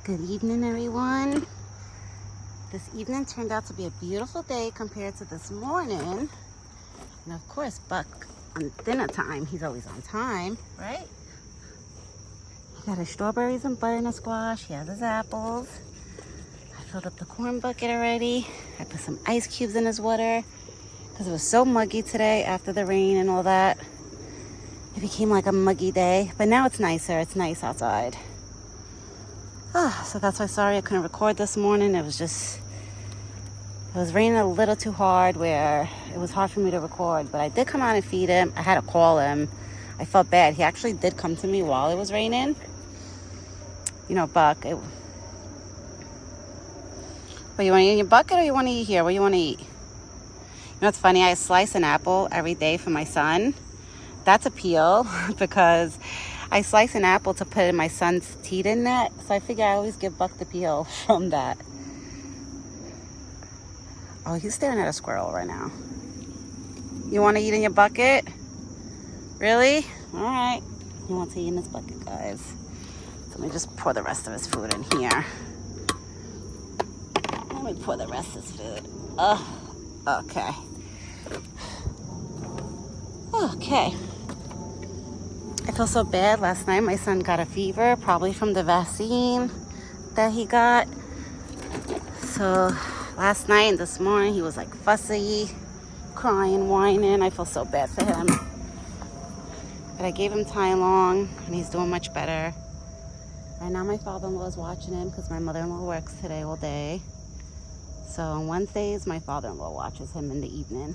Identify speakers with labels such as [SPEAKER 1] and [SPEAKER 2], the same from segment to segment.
[SPEAKER 1] Good evening, everyone. This evening turned out to be a beautiful day compared to this morning. And of course, Buck on dinner time, he's always on time, right? He got his strawberries and butternut squash. He has his apples. I filled up the corn bucket already. I put some ice cubes in his water because it was so muggy today after the rain and all that. It became like a muggy day, but now it's nicer. It's nice outside. So that's why sorry I couldn't record this morning. It was raining a little too hard where it was hard for me to record, but I did come out and feed him. I had to call him. I felt bad. He actually did come to me while it was raining. You know, Buck. But you want to eat in your bucket or you want to eat here? What do you want to eat? You know, it's funny. I slice an apple every day for my son. That's a peel because I slice an apple to put in my son's teeth in that. So I figure I always give Buck the peel from that. Oh, he's staring at a squirrel right now. You want to eat in your bucket? Really? All right. He wants to eat in his bucket, guys. So let me just pour the rest of his food in here. Let me pour the rest of his food. Okay. Okay. I feel so bad. Last night my son got a fever, probably from the vaccine that he got. So last night and this morning he was like fussy, crying, whining. I feel so bad for him. But I gave him Tylenol and he's doing much better. Right now my father-in-law is watching him because my mother-in-law works today all day. So on Wednesdays my father-in-law watches him in the evening.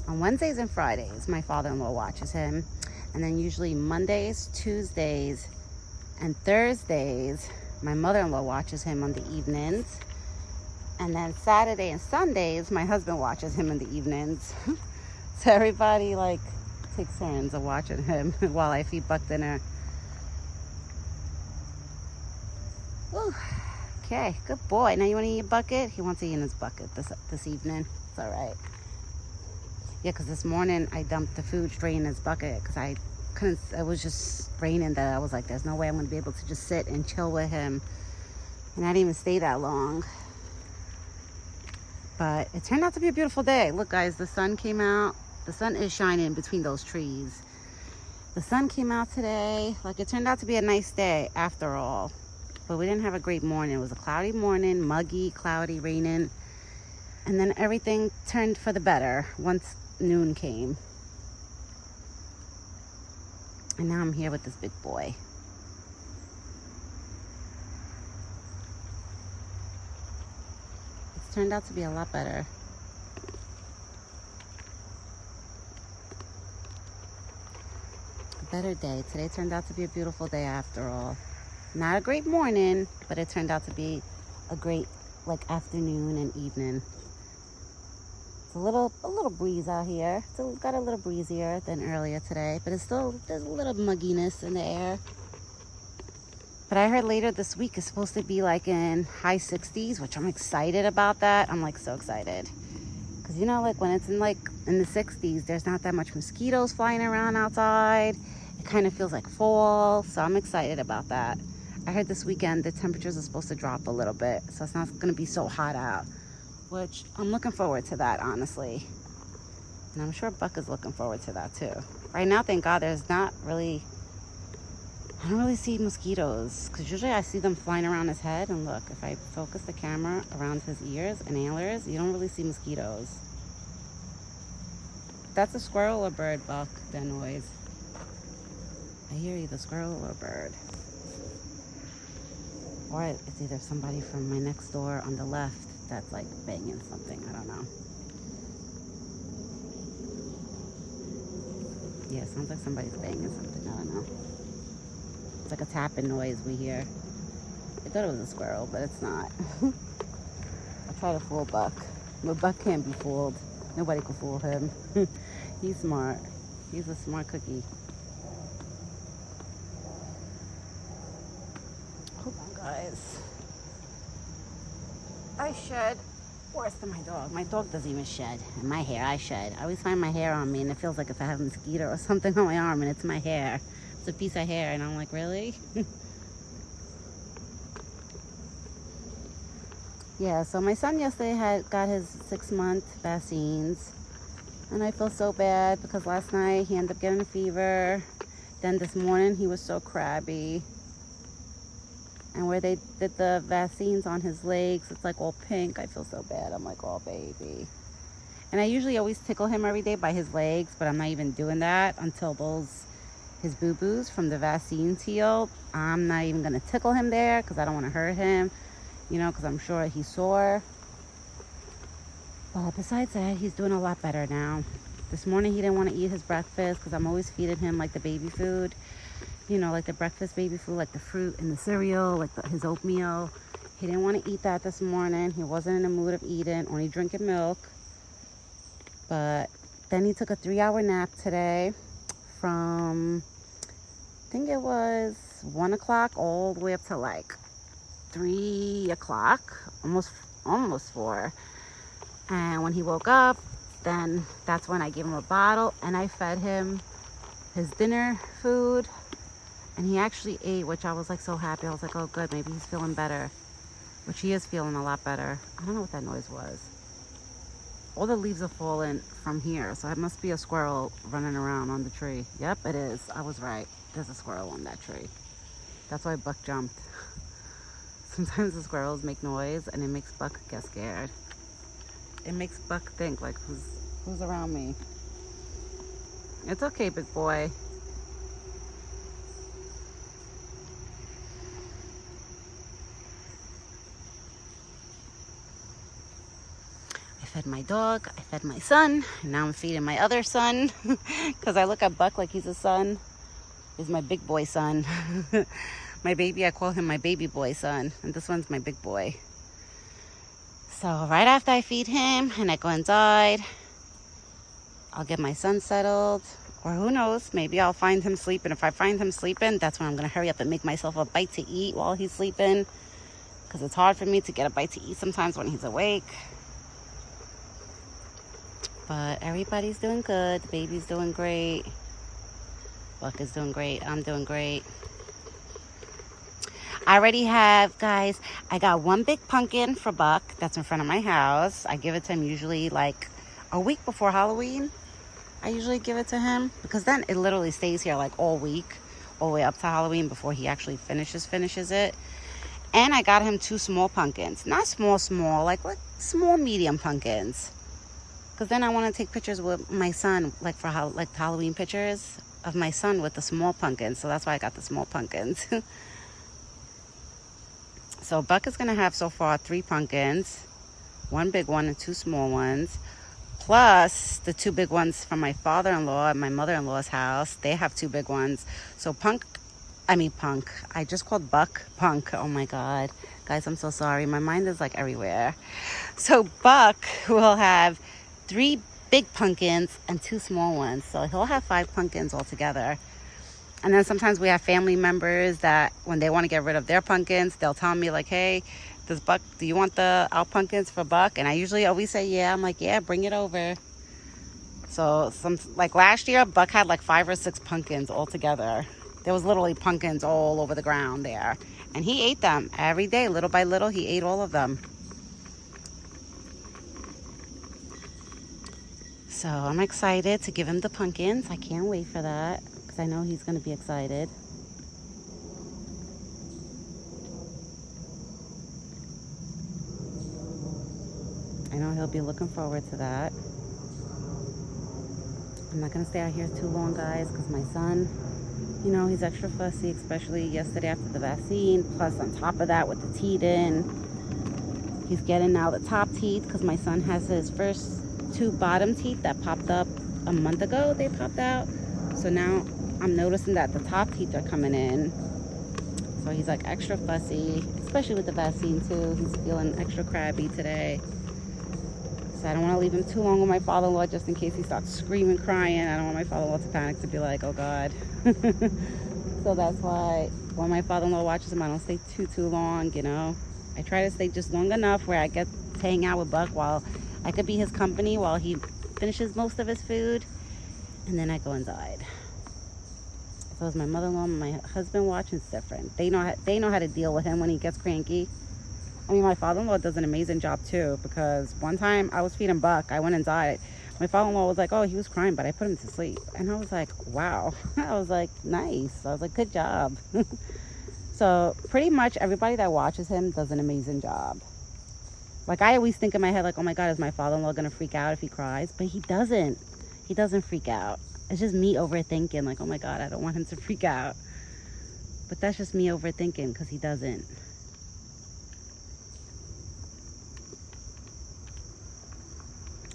[SPEAKER 1] On Wednesdays and Fridays, my father-in-law watches him. And then usually Mondays, Tuesdays, and Thursdays, my mother-in-law watches him on the evenings. And then Saturday and Sundays, my husband watches him in the evenings. So everybody takes turns of watching him while I feed Buck dinner. Ooh, okay, good boy. Now you want to eat your bucket? He wants to eat in his bucket this evening. It's all right. Yeah, because this morning I dumped the food straight in his bucket because I couldn't, it was just raining that I was like, there's no way I'm going to be able to just sit and chill with him. And I didn't even stay that long. But it turned out to be a beautiful day. Look, guys, the sun came out. The sun is shining between those trees. The sun came out today. It turned out to be a nice day after all. But we didn't have a great morning. It was a cloudy morning, muggy, cloudy, raining. And then everything turned for the better once noon came. And now I'm here with this big boy. It's turned out to be a lot better. A better day. Today turned out to be a beautiful day after all. Not a great morning, but it turned out to be a great afternoon and evening. A little breeze out here. Still got a little breezier than earlier today, but there's a little mugginess in the air. But I heard later this week is supposed to be in high 60s, which I'm excited about that. I'm so excited. Because when it's in the 60s, there's not that much mosquitoes flying around outside. It kind of feels like fall, so I'm excited about that. I heard this weekend the temperatures are supposed to drop a little bit, so it's not going to be so hot out. Which I'm looking forward to that, honestly. And I'm sure Buck is looking forward to that too. Right now, thank God, I don't really see mosquitoes. Because usually I see them flying around his head. And look, if I focus the camera around his ears and antlers, you don't really see mosquitoes. That's a squirrel or bird, Buck, that noise. I hear either squirrel or bird. Or it's either somebody from my next door on the left that's banging something. I don't know. Yeah, it sounds like somebody's banging something. I don't know. It's like a tapping noise we hear. I thought it was a squirrel, but it's not. I try to fool Buck, but Buck can't be fooled. Nobody can fool him. He's smart. He's a smart cookie. Hold on, guys. I shed worse than my dog. My dog doesn't even shed. And my hair, I shed. I always find my hair on me and it feels like if I have a mosquito or something on my arm and it's my hair. It's a piece of hair and I'm like, really? Yeah, so my son yesterday had got his 6-month vaccines. And I feel so bad because last night he ended up getting a fever. Then this morning he was so crabby. And where they did the vaccines on his legs, it's like all pink. I feel so bad. I'm like, oh, baby. And I usually always tickle him every day by his legs, but I'm not even doing that until his boo-boos from the vaccines healed. I'm not even going to tickle him there because I don't want to hurt him, because I'm sure he's sore. But besides that, he's doing a lot better now. This morning he didn't want to eat his breakfast because I'm always feeding him like the baby food, like the breakfast baby food, like the fruit and the cereal, like his oatmeal. He didn't want to eat that this morning. He wasn't in the mood of eating, only drinking milk. But then he took a 3-hour nap today from, I think it was 1 o'clock all the way up to like 3 o'clock, almost 4. And when he woke up, then that's when I gave him a bottle and I fed him his dinner food. And he actually ate, which I was like so happy. I was like, oh good, maybe he's feeling better. Which he is feeling a lot better. I don't know what that noise was. All the leaves are falling from here, so it must be a squirrel running around on the tree. Yep, it is. I was right. There's a squirrel on that tree. That's why Buck jumped. Sometimes the squirrels make noise and it makes Buck get scared. It makes Buck think like, who's around me? It's okay, big boy. I fed my dog, I fed my son, and now I'm feeding my other son because I look at Buck like he's a son. He's my big boy son. My baby, I call him my baby boy son, and this one's my big boy. So right after I feed him and I go inside, I'll get my son settled, or who knows, maybe I'll find him sleeping. If I find him sleeping, that's when I'm going to hurry up and make myself a bite to eat while he's sleeping, because it's hard for me to get a bite to eat sometimes when he's awake. But everybody's doing good. The baby's doing great. Buck is doing great. I'm doing great. I already have, guys, I got one big pumpkin for Buck that's in front of my house. I give it to him usually like a week before Halloween. I usually give it to him because then it literally stays here like all week, all the way up to Halloween before he actually finishes it. And I got him 2 small pumpkins. Not small, like small, medium pumpkins. Because then I want to take pictures with my son, like for Halloween pictures of my son with the small pumpkins. So that's why I got the small pumpkins. So Buck is going to have so far 3 pumpkins, 1 big one and 2 small ones, plus the 2 big ones from my father-in-law at my mother-in-law's house. They have 2 big ones. So Punk. I just called Buck Punk. Oh my God. Guys, I'm so sorry. My mind is like everywhere. So Buck will have 3 big pumpkins and 2 small ones. So he'll have 5 pumpkins altogether. And then sometimes we have family members that when they want to get rid of their pumpkins, they'll tell me like, hey, do you want our pumpkins for Buck? And I usually always say, yeah. I'm like, yeah, bring it over. So like last year, Buck had like 5 or 6 pumpkins altogether. There was literally pumpkins all over the ground there. And he ate them every day, little by little. He ate all of them. So I'm excited to give him the pumpkins. I can't wait for that because I know he's going to be excited. I know he'll be looking forward to that. I'm not going to stay out here too long, guys, because my son, he's extra fussy, especially yesterday after the vaccine. Plus, on top of that, with the teeth in, he's getting now the top teeth because my son has his first 2 bottom teeth that popped up a month ago. They popped out. So now I'm noticing that the top teeth are coming in. So he's like extra fussy, especially with the vaccine too. He's feeling extra crabby today. So I don't want to leave him too long with my father-in-law just in case he starts screaming, crying. I don't want my father-in-law to panic, to be like, oh God. So that's why when my father-in-law watches him, I don't stay too long, I try to stay just long enough where I get to hang out with Buck while I could be his company while he finishes most of his food. And then I go inside. If it was my mother-in-law and my husband watching, it's different. They know how to deal with him when he gets cranky. I mean, my father-in-law does an amazing job too, because one time I was feeding Buck, I went inside. My father-in-law was like, oh, he was crying, but I put him to sleep. And I was like, wow. I was like, nice. I was like, good job. So pretty much everybody that watches him does an amazing job. Like, I always think in my head, like, oh my God, is my father-in-law going to freak out if he cries? But he doesn't. He doesn't freak out. It's just me overthinking, like, oh my God, I don't want him to freak out. But that's just me overthinking, because he doesn't.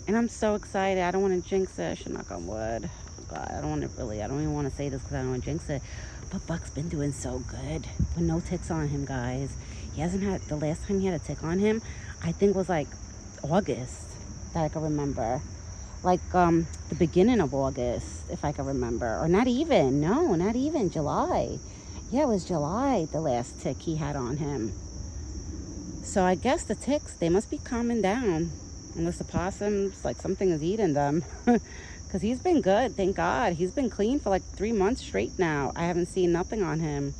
[SPEAKER 1] And I'm so excited. I don't want to jinx it. I should knock on wood. God, I don't even want to say this because I don't want to jinx it. But Buck's been doing so good with no ticks on him, guys. He hasn't had, the last time he had a tick on him, I think was like August, that I can remember. Like the beginning of August, if I can remember. Or not even, July. Yeah, it was July, the last tick he had on him. So I guess the ticks, they must be calming down. Unless the possums, like something is eating them. Because he's been good, thank God. He's been clean for like 3 months straight now. I haven't seen nothing on him.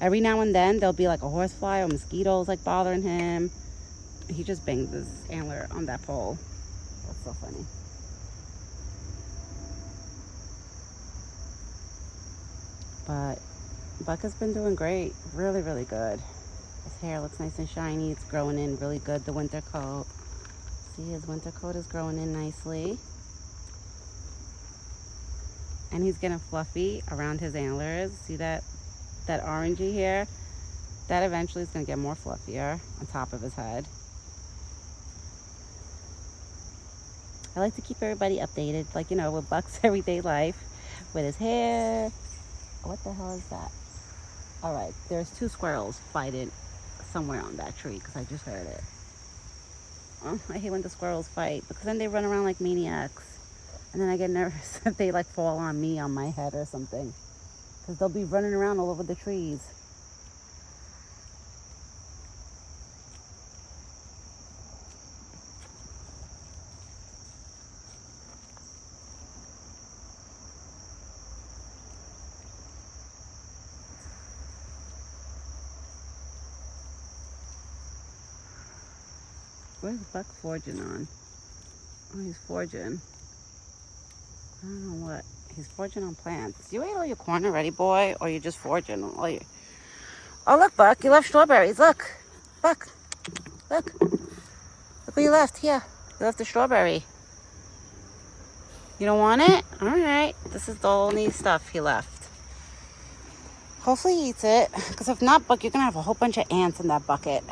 [SPEAKER 1] Every now and then, there'll be like a horsefly or mosquitoes like bothering him. He just banged his antler on that pole. That's so funny. But Buck has been doing great. Really, really good. His hair looks nice and shiny. It's growing in really good, the winter coat. See, his winter coat is growing in nicely. And he's getting fluffy around his antlers. See that orangey hair? That eventually is going to get more fluffier on top of his head. I like to keep everybody updated, like, you know, with Buck's everyday life, with his hair. What the hell is that? All right, there's 2 squirrels fighting somewhere on that tree, because I just heard it. Oh, I hate when the squirrels fight, because then they run around like maniacs. And then I get nervous if they like fall on me, on my head or something. Because they'll be running around all over the trees. Where's Buck forging on? Oh, he's forging. I don't know what. He's forging on plants. You ate all your corn already, boy? Or you just forging all your... Oh, look, Buck. You left strawberries. Look. Buck. Look. Look what you left. Here. You left the strawberry. You don't want it? All right. This is the only stuff he left. Hopefully he eats it. Because if not, Buck, you're going to have a whole bunch of ants in that bucket.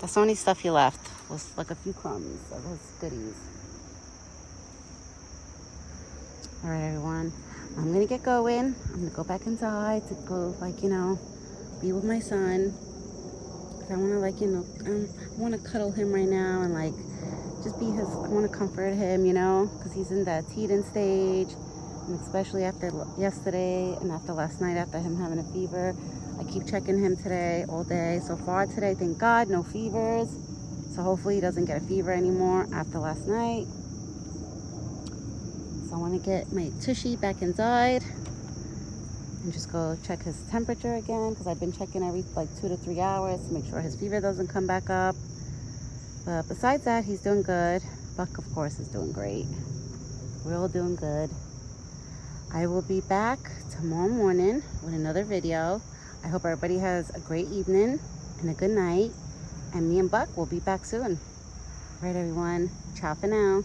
[SPEAKER 1] That's the only stuff he left. Was like a few crumbs of his goodies. All right, everyone. I'm going to get going. I'm going to go back inside to go, like, you know, be with my son. Because I want to, like, you know, I want to cuddle him right now and, like, just be his, I want to comfort him, you know, because he's in that teething stage. And especially after yesterday and after last night, after him having a fever. I keep checking him today, all day. So far today, thank God, no fevers. So hopefully he doesn't get a fever anymore after last night. So I want to get my Tushy back inside and just go check his temperature again, because I've been checking every like 2 to 3 hours to make sure his fever doesn't come back up. But besides that, he's doing good. Buck, of course, is doing great. We're all doing good. I will be back tomorrow morning with another video. I hope everybody has a great evening and a good night. And me and Buck will be back soon. All right, everyone. Ciao for now.